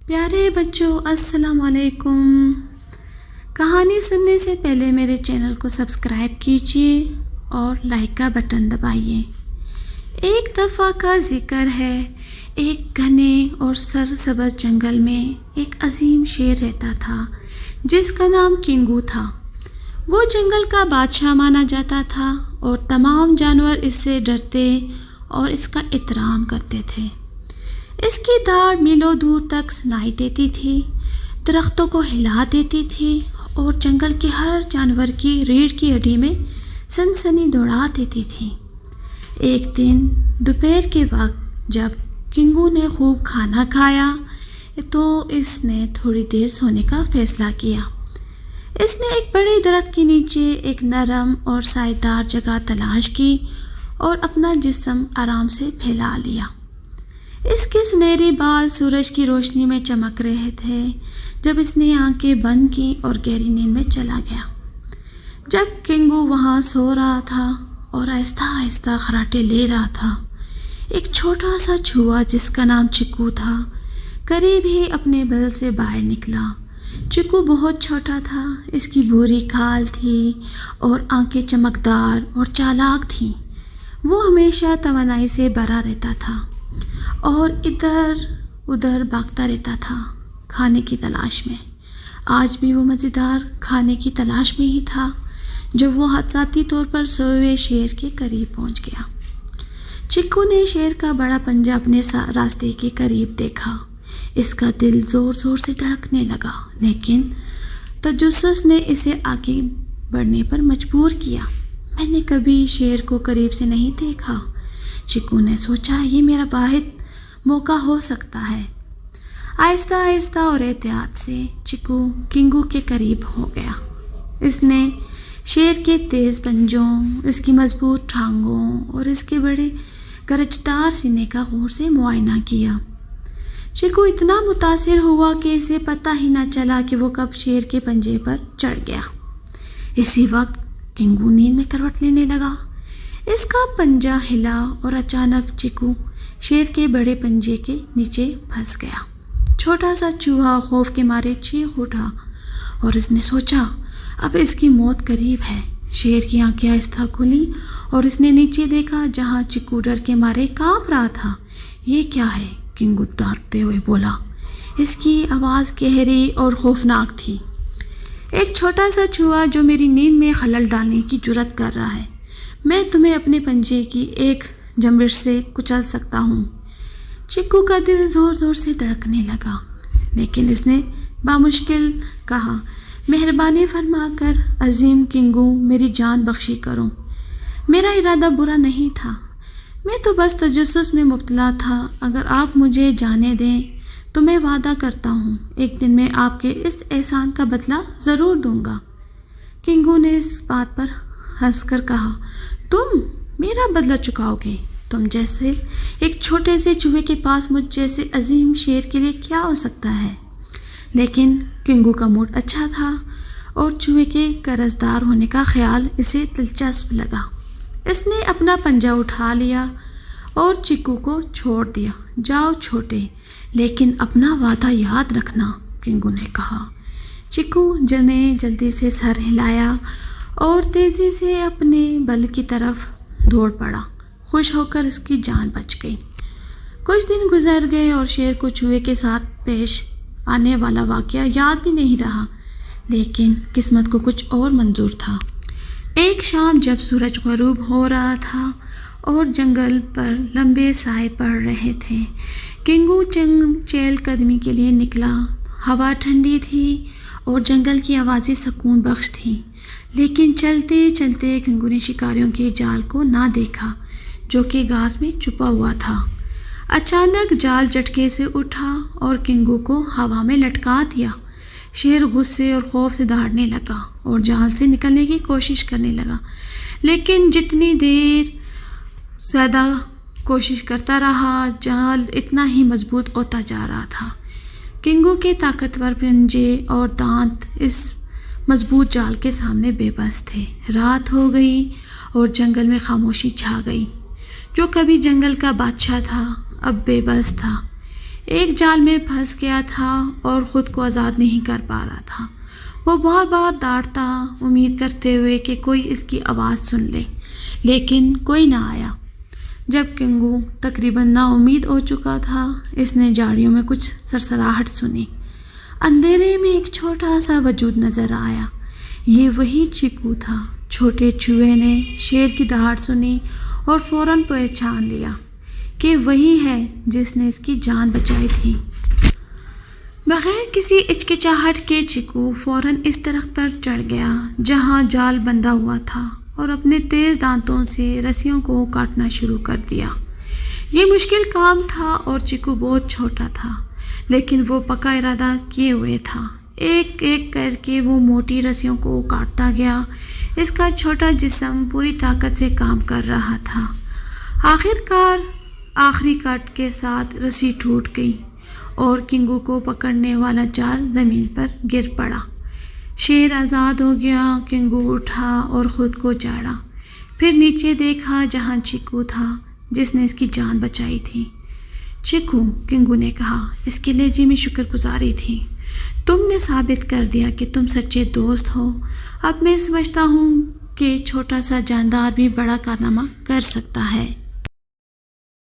پیارے بچوں السلام علیکم۔ کہانی سننے سے پہلے میرے چینل کو سبسکرائب کیجیے اور لائک کا بٹن دبائیے۔ ایک دفعہ کا ذکر ہے، ایک گھنے اور سرسبز جنگل میں ایک عظیم شیر رہتا تھا جس کا نام کنگو تھا۔ وہ جنگل کا بادشاہ مانا جاتا تھا اور تمام جانور اس سے ڈرتے اور اس کا احترام کرتے تھے۔ اس کی داڑھ میلوں دور تک سنائی دیتی تھی، درختوں کو ہلا دیتی تھی اور جنگل کے ہر جانور کی ریڑھ کی ہڈی میں سنسنی دوڑا دیتی تھی۔ ایک دن دوپہر کے وقت جب کنگو نے خوب کھانا کھایا تو اس نے تھوڑی دیر سونے کا فیصلہ کیا۔ اس نے ایک بڑے درخت کے نیچے ایک نرم اور سائے دار جگہ تلاش کی اور اپنا جسم آرام سے پھیلا لیا۔ اس کے سنہرے بال سورج کی روشنی میں چمک رہے تھے جب اس نے آنکھیں بند کی اور گہری نیند میں چلا گیا۔ جب کنگو وہاں سو رہا تھا اور آہستہ آہستہ خراٹے لے رہا تھا، ایک چھوٹا سا چوہا جس کا نام چکو تھا قریب ہی اپنے بل سے باہر نکلا۔ چکو بہت چھوٹا تھا، اس کی بھوری کھال تھی اور آنکھیں چمکدار اور چالاک تھیں۔ وہ ہمیشہ توانائی سے بھرا رہتا تھا اور ادھر ادھر بھاگتا رہتا تھا کھانے کی تلاش میں۔ آج بھی وہ مزیدار کھانے کی تلاش میں ہی تھا جب وہ حادثاتی طور پر سوئے ہوئے شیر کے قریب پہنچ گیا۔ چکو نے شیر کا بڑا پنجہ اپنے راستے کے قریب دیکھا۔ اس کا دل زور زور سے دھڑکنے لگا، لیکن تجسس نے اسے آگے بڑھنے پر مجبور کیا۔ میں نے کبھی شیر کو قریب سے نہیں دیکھا، چکو نے سوچا، یہ میرا واحد موقع ہو سکتا ہے۔ آہستہ آہستہ اور احتیاط سے چکو کنگو کے قریب ہو گیا۔ اس نے شیر کے تیز پنجوں، اس کی مضبوط ٹھانگوں اور اس کے بڑے گرجدار سینے کا غور سے معائنہ کیا۔ چکو اتنا متاثر ہوا کہ اسے پتہ ہی نہ چلا کہ وہ کب شیر کے پنجے پر چڑھ گیا۔ اسی وقت کنگو نیند میں کروٹ لینے لگا۔ اس کا پنجہ ہلا اور اچانک چکو شیر کے بڑے پنجے کے نیچے پھنس گیا۔ چھوٹا سا چوہا خوف کے مارے چیخ اٹھا اور اس نے سوچا اب اس کی موت قریب ہے۔ شیر کی آنکھیں آہستہ کھلیں اور اس نے نیچے دیکھا جہاں چکو ڈر کے مارے کانپ رہا تھا۔ یہ کیا ہے؟ کنگو ڈرتے ہوئے بولا۔ اس کی آواز گہری اور خوفناک تھی۔ ایک چھوٹا سا چوہا جو میری نیند میں خلل ڈالنے کی جرات کر رہا ہے۔ میں تمہیں اپنے پنجے کی ایک جنبش سے کچل سکتا ہوں۔ چکو کا دل زور زور سے دھڑکنے لگا، لیکن اس نے بامشکل کہا، مہربانی فرما کر عظیم کنگو میری جان بخشی کرو۔ میرا ارادہ برا نہیں تھا، میں تو بس تجسس میں مبتلا تھا۔ اگر آپ مجھے جانے دیں تو میں وعدہ کرتا ہوں ایک دن میں آپ کے اس احسان کا بدلہ ضرور دوں گا۔ کنگو نے اس بات پر ہنس کر کہا، تم میرا بدلہ چکاؤ گے؟ تم جیسے ایک چھوٹے سے چوہے کے پاس مجھ جیسے عظیم شیر کے لیے کیا ہو سکتا ہے؟ لیکن کنگو کا موڈ اچھا تھا اور چوہے کے قرضدار ہونے کا خیال اسے دلچسپ لگا۔ اس نے اپنا پنجہ اٹھا لیا اور چکو کو چھوڑ دیا۔ جاؤ چھوٹے، لیکن اپنا وعدہ یاد رکھنا، کنگو نے کہا۔ چکو نے جلدی سے سر ہلایا اور تیزی سے اپنے بل کی طرف دوڑ پڑا۔ خوش ہو کر اس کی جان بچ گئی۔ کچھ دن گزر گئے اور شیر کو چوہے کے ساتھ پیش آنے والا واقعہ یاد بھی نہیں رہا، لیکن قسمت کو کچھ اور منظور تھا۔ ایک شام جب سورج غروب ہو رہا تھا اور جنگل پر لمبے سائے پڑ رہے تھے، کنگو چہل قدمی کے لیے نکلا۔ ہوا ٹھنڈی تھی اور جنگل کی آوازیں سکون بخش تھیں، لیکن چلتے چلتے کنگو نے شکاریوں کے جال کو نہ دیکھا جو کہ گھاس میں چھپا ہوا تھا۔ اچانک جال جھٹکے سے اٹھا اور کنگو کو ہوا میں لٹکا دیا۔ شیر غصے اور خوف سے دہاڑنے لگا اور جال سے نکلنے کی کوشش کرنے لگا، لیکن جتنی دیر زیادہ کوشش کرتا رہا جال اتنا ہی مضبوط ہوتا جا رہا تھا۔ کنگو کے طاقتور پنجے اور دانت اس مضبوط جال کے سامنے بے بس تھے۔ رات ہو گئی اور جنگل میں خاموشی چھا گئی۔ جو کبھی جنگل کا بادشاہ تھا اب بے بس تھا۔ ایک جال میں پھنس گیا تھا اور خود کو آزاد نہیں کر پا رہا تھا۔ وہ بار بار ڈانٹتا، امید کرتے ہوئے کہ کوئی اس کی آواز سن لے، لیکن کوئی نہ آیا۔ جب کنگو تقریباً نا امید ہو چکا تھا، اس نے جھاڑیوں میں کچھ سرسراہٹ سنی۔ اندھیرے میں ایک چھوٹا سا وجود نظر آیا۔ یہ وہی چیکو تھا۔ چھوٹے چوہے نے شیر کی دہاڑ سنی اور فوراً پہچان لیا کہ وہی ہے جس نے اس کی جان بچائی تھی۔ بغیر کسی ہچکچاہٹ کے چیکو فوراً اس درخت پر چڑھ گیا جہاں جال بندھا ہوا تھا اور اپنے تیز دانتوں سے رسیوں کو کاٹنا شروع کر دیا۔ یہ مشکل کام تھا اور چیکو بہت چھوٹا تھا، لیکن وہ پکا ارادہ کیے ہوئے تھا۔ ایک ایک کر کے وہ موٹی رسیوں کو کاٹتا گیا۔ اس کا چھوٹا جسم پوری طاقت سے کام کر رہا تھا۔ آخرکار آخری کٹ کے ساتھ رسی ٹوٹ گئی اور کنگو کو پکڑنے والا جال زمین پر گر پڑا۔ شیر آزاد ہو گیا۔ کنگو اٹھا اور خود کو جھاڑا، پھر نیچے دیکھا جہاں چیکو تھا جس نے اس کی جان بچائی تھی۔ چیکو، کنگو نے کہا، اس کے لہجے میں شکر گزاری تھی۔ تم نے ثابت کر دیا کہ تم سچے دوست ہو۔ اب میں سمجھتا ہوں کہ چھوٹا سا جاندار بھی بڑا کارنامہ کر سکتا ہے۔